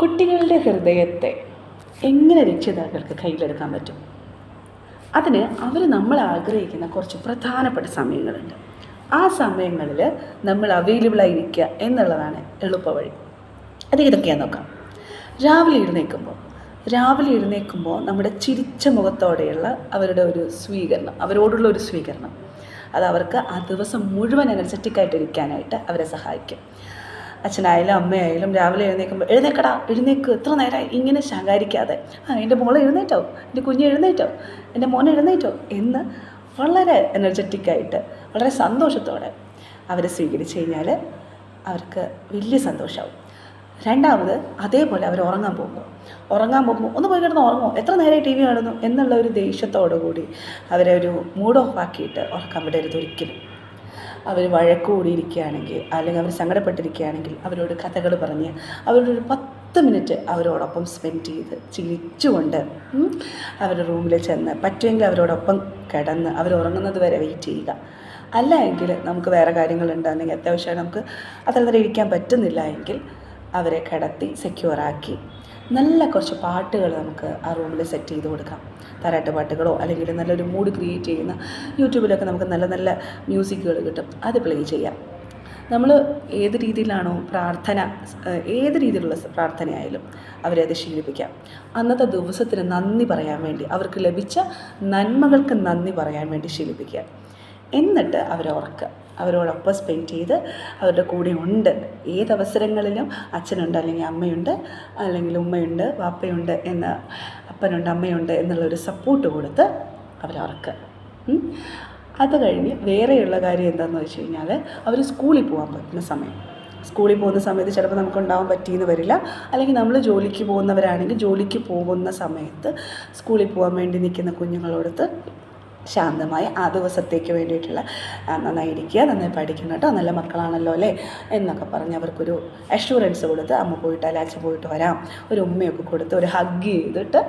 കുട്ടികളുടെ ഹൃദയത്തെ എങ്ങനെ രക്ഷിതാക്കൾക്ക് കയ്യിലെടുക്കാൻ പറ്റും? അതിന് നമ്മൾ ആഗ്രഹിക്കുന്ന കുറച്ച് പ്രധാനപ്പെട്ട സമയങ്ങളുണ്ട്. ആ സമയങ്ങളിൽ നമ്മൾ അവൈലബിളായിരിക്കുക എന്നുള്ളതാണ് എളുപ്പവഴി. അത് ഇതൊക്കെയാണ് നോക്കാം. രാവിലെ എഴുന്നേൽക്കുമ്പോൾ നമ്മുടെ ചിരിച്ച മുഖത്തോടെയുള്ള അവരുടെ ഒരു സ്വീകരണം, അവരോടുള്ള ഒരു സ്വീകരണം, അത് അവർക്ക് ആ ദിവസം മുഴുവൻ എനർജറ്റിക്കായിട്ടിരിക്കാനായിട്ട് അവരെ സഹായിക്കും. അച്ഛനായാലും അമ്മയായാലും രാവിലെ എഴുന്നേൽക്കുമ്പോൾ എഴുന്നേക്ക്, എത്ര നേരമായി, ഇങ്ങനെ ശകാരിക്കാതെ എൻ്റെ മോളെ എഴുന്നേറ്റോ, എൻ്റെ കുഞ്ഞ് എഴുന്നേറ്റോ, എൻ്റെ മോനെ എഴുന്നേറ്റോ എന്ന് വളരെ എനർജറ്റിക്കായിട്ട് വളരെ സന്തോഷത്തോടെ അവരെ സ്വീകരിച്ചു കഴിഞ്ഞാൽ അവർക്ക് വലിയ സന്തോഷമാവും. രണ്ടാമത്, അതേപോലെ അവർ ഉറങ്ങാൻ പോകുമ്പോൾ ഒന്ന് പോയി കിടന്ന് ഉറങ്ങുമോ, എത്ര നേരമായി ടി വി കാണുന്നു എന്നുള്ള ഒരു ദേഷ്യത്തോടു കൂടി അവരെ ഒരു മൂഡ് ഓഫ് ആക്കിയിട്ട് ഉറക്കാൻ വിടരുത് ഒരിക്കലും. അവർ വഴക്ക് കൂടിയിരിക്കുകയാണെങ്കിൽ അല്ലെങ്കിൽ അവർ സങ്കടപ്പെട്ടിരിക്കുകയാണെങ്കിൽ അവരോട് കഥകൾ പറഞ്ഞ് അവരോടൊരു 10 മിനിറ്റ് അവരോടൊപ്പം സ്പെൻഡ് ചെയ്ത് ചിരിച്ചുകൊണ്ട് അവരുടെ റൂമിൽ ചെന്ന് പറ്റുമെങ്കിൽ അവരോടൊപ്പം കിടന്ന് അവർ ഉറങ്ങുന്നത് വരെ വെയിറ്റ് ചെയ്യുക. അല്ല എങ്കിൽ നമുക്ക് വേറെ കാര്യങ്ങളുണ്ട്, അല്ലെങ്കിൽ അത്യാവശ്യം നമുക്ക് അത്ര നേരം ഇരിക്കാൻ പറ്റുന്നില്ല എങ്കിൽ അവരെ കിടത്തി സെക്യൂറാക്കി നല്ല കുറച്ച് പാട്ടുകൾ നമുക്ക് ആ റൂമിൽ സെറ്റ് ചെയ്ത് കൊടുക്കാം. താരാട്ട് പാട്ടുകളോ അല്ലെങ്കിൽ നല്ലൊരു മൂഡ് ക്രിയേറ്റ് ചെയ്യുന്ന യൂട്യൂബിലൊക്കെ നമുക്ക് നല്ല നല്ല മ്യൂസിക്കുകൾ കിട്ടും, അത് പ്ലേ ചെയ്യാം. നമ്മൾ ഏത് രീതിയിലാണോ ഏത് രീതിയിലുള്ള പ്രാർത്ഥനയായാലും അവരെ അത് ശീലിപ്പിക്കാം. അന്നത്തെ ദിവസത്തിന് നന്ദി പറയാൻ വേണ്ടി, അവർക്ക് ലഭിച്ച നന്മകൾക്ക് നന്ദി പറയാൻ വേണ്ടി ശീലിപ്പിക്കുക. എന്നിട്ട് അവരെ ഉറക്കുക, അവരോടൊപ്പം സ്പെൻഡ് ചെയ്ത് അവരുടെ കൂടെ ഉണ്ട്. ഏതവസരങ്ങളിലും അച്ഛനുണ്ട്, അല്ലെങ്കിൽ അമ്മയുണ്ട്, അല്ലെങ്കിൽ ഉമ്മയുണ്ട്, വാപ്പയുണ്ട്, അപ്പനുണ്ട്, അമ്മയുണ്ട് എന്നുള്ളൊരു സപ്പോർട്ട് കൊടുത്ത് അവരെ ഉറക്കുക. അത് കഴിഞ്ഞ് വേറെയുള്ള കാര്യം എന്താണെന്ന് വെച്ച് കഴിഞ്ഞാൽ, അവർ സ്കൂളിൽ പോകാൻ പറ്റുന്ന സമയത്ത് ചിലപ്പോൾ നമുക്കുണ്ടാവാൻ പറ്റിയെന്ന് വരില്ല. അല്ലെങ്കിൽ നമ്മൾ ജോലിക്ക് പോകുന്നവരാണെങ്കിൽ ജോലിക്ക് പോകുന്ന സമയത്ത് സ്കൂളിൽ പോകാൻ വേണ്ടി നിൽക്കുന്ന കുഞ്ഞുങ്ങളോടത്ത് ശാന്തമായി ആ ദിവസത്തേക്ക് വേണ്ടിയിട്ടുള്ള നന്നായിരിക്കുക, നന്നായി പഠിക്കണം കേട്ടോ, നല്ല മക്കളാണല്ലോ അല്ലേ എന്നൊക്കെ പറഞ്ഞ് അവർക്കൊരു അഷ്യൂറൻസ് കൊടുത്ത്, അമ്മ പോയിട്ട് അല്ല അച്ഛൻ പോയിട്ട് വരാം, ഒരു ഉമ്മയൊക്കെ കൊടുത്ത് ഒരു ഹഗ് ചെയ്തിട്ട്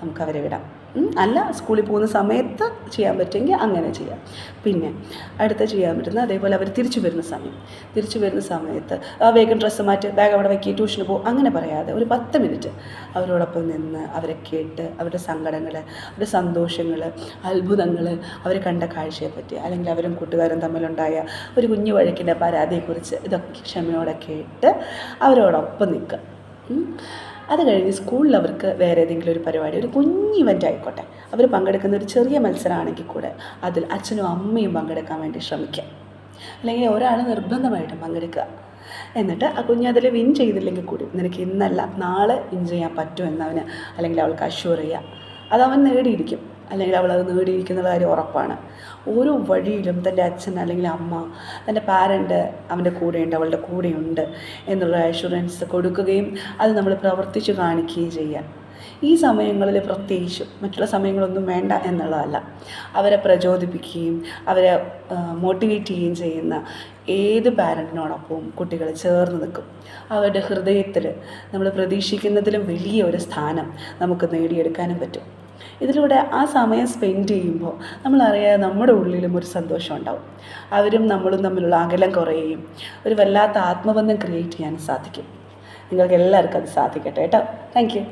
നമുക്കവരെ വിടാം. അല്ല സ്കൂളിൽ പോകുന്ന സമയത്ത് ചെയ്യാൻ പറ്റുമെങ്കിൽ അങ്ങനെ ചെയ്യാം. പിന്നെ അടുത്ത് ചെയ്യാൻ പറ്റുന്ന അതേപോലെ അവർ തിരിച്ചു വരുന്ന സമയത്ത് വേഗം ഡ്രസ്സ് മാറ്റി, ബാഗ് അവിടെ വയ്ക്കുക, ട്യൂഷന് പോകും, അങ്ങനെ പറയാതെ ഒരു 10 മിനിറ്റ് അവരോടൊപ്പം നിന്ന് അവരെ കേട്ട് അവരുടെ സങ്കടങ്ങൾ, അവരുടെ സന്തോഷങ്ങൾ, അത്ഭുതങ്ങൾ, അവർ കണ്ട കാഴ്ചയെപ്പറ്റി, അല്ലെങ്കിൽ അവരും കൂട്ടുകാരും തമ്മിലുണ്ടായ ഒരു കുഞ്ഞു വഴക്കിൻ്റെ പരാതിയെക്കുറിച്ച് ഇതൊക്കെ ക്ഷമയോടെ കേട്ട് അവരോടൊപ്പം നിൽക്കുക. അത് കഴിഞ്ഞ് സ്കൂളിൽ അവർക്ക് വേറെ ഏതെങ്കിലും ഒരു പരിപാടി, ഒരു കുഞ്ഞ് ഇവൻ്റ് ആയിക്കോട്ടെ, അവർ പങ്കെടുക്കുന്ന ഒരു ചെറിയ മത്സരമാണെങ്കിൽ കൂടെ അതിൽ അച്ഛനും അമ്മയും പങ്കെടുക്കാൻ വേണ്ടി ശ്രമിക്കുക. അല്ലെങ്കിൽ ഒരാൾ നിർബന്ധമായിട്ടും പങ്കെടുക്കുക. എന്നിട്ട് ആ കുഞ്ഞ് അതിൽ വിൻ ചെയ്തില്ലെങ്കിൽ കൂടി നിനക്ക് ഇന്നല്ല നാളെ വിൻ ചെയ്യാൻ പറ്റുമെന്നവന് അല്ലെങ്കിൽ അവൾക്ക് അഷ്യൂർ ചെയ്യുക. അതവൻ നേടിയിരിക്കും, അല്ലെങ്കിൽ അവളത് നേടിയിരിക്കുന്ന കാര്യം ഉറപ്പാണ്. ഓരോ വഴിയിലും തൻ്റെ അച്ഛൻ അല്ലെങ്കിൽ അമ്മ, തൻ്റെ പാരൻ്റ് അവൻ്റെ കൂടെയുണ്ട്, അവളുടെ കൂടെയുണ്ട് എന്നുള്ള അഷ്യൂറൻസ് കൊടുക്കുകയും അത് നമ്മൾ പ്രവർത്തിച്ച് കാണിക്കുകയും ചെയ്യാം. ഈ സമയങ്ങളിൽ പ്രത്യേകിച്ചും മറ്റുള്ള സമയങ്ങളൊന്നും വേണ്ട എന്നുള്ളതല്ല, അവരെ പ്രചോദിപ്പിക്കുകയും അവരെ മോട്ടിവേറ്റ് ചെയ്യുകയും ചെയ്യുന്ന ഏത് പാരൻറ്റിനോടൊപ്പവും കുട്ടികൾ ചേർന്ന് നിൽക്കും. അവരുടെ ഹൃദയത്തിൽ നമ്മൾ പ്രതീക്ഷിക്കുന്നതിലും വലിയ ഒരു സ്ഥാനം നമുക്ക് നേടിയെടുക്കാനും പറ്റും. ഇതിലൂടെ ആ സമയം സ്പെൻഡ് ചെയ്യുമ്പോൾ നമ്മളറിയാതെ നമ്മുടെ ഉള്ളിലും ഒരു സന്തോഷം ഉണ്ടാവും. അവരും നമ്മളും തമ്മിലുള്ള അകലം കുറയുകയും ഒരു വല്ലാത്ത ആത്മബന്ധം ക്രിയേറ്റ് ചെയ്യാനും സാധിക്കും. നിങ്ങൾക്ക് എല്ലാവർക്കും അത് സാധിക്കട്ടെ കേട്ടോ. Thank you.